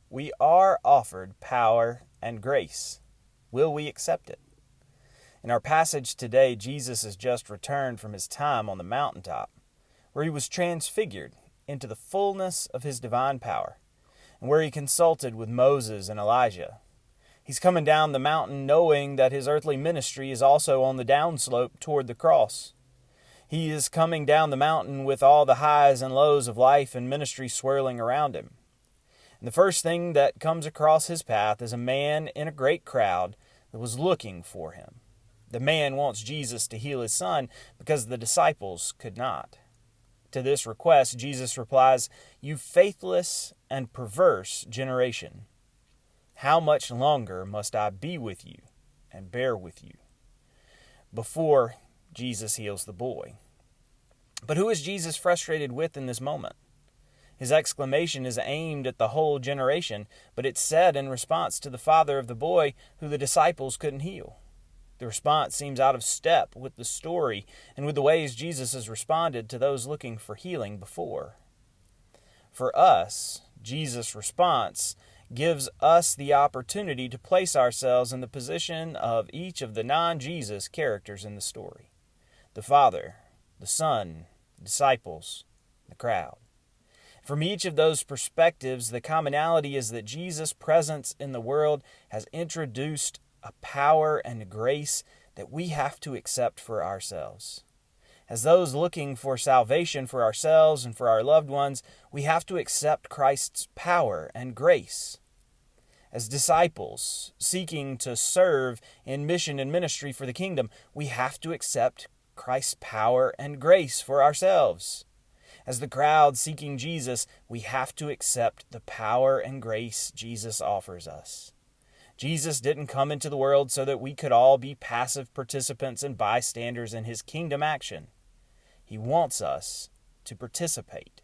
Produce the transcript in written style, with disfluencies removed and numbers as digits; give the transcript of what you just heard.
We are offered power and grace. Will we accept it? In our passage today, Jesus has just returned from his time on the mountaintop, where he was transfigured into the fullness of his divine power, and where he consulted with Moses and Elijah. He's coming down the mountain knowing that his earthly ministry is also on the downslope toward the cross. He is coming down the mountain with all the highs and lows of life and ministry swirling around him. And the first thing that comes across his path is a man in a great crowd that was looking for him. The man wants Jesus to heal his son because the disciples could not. To this request, Jesus replies, "You faithless and perverse generation, how much longer must I be with you and bear with you?" Before Jesus heals the boy. But who is Jesus frustrated with in this moment? His exclamation is aimed at the whole generation, but it's said in response to the father of the boy who the disciples couldn't heal. The response seems out of step with the story and with the ways Jesus has responded to those looking for healing before. For us, Jesus' response gives us the opportunity to place ourselves in the position of each of the non-Jesus characters in the story: the Father, the Son, the disciples, the crowd. From each of those perspectives, the commonality is that Jesus' presence in the world has introduced a power and a grace that we have to accept for ourselves. As those looking for salvation for ourselves and for our loved ones, we have to accept Christ's power and grace. As disciples seeking to serve in mission and ministry for the kingdom, we have to accept Christ's power and grace for ourselves. As the crowd seeking Jesus, we have to accept the power and grace Jesus offers us. Jesus didn't come into the world so that we could all be passive participants and bystanders in his kingdom action. He wants us to participate.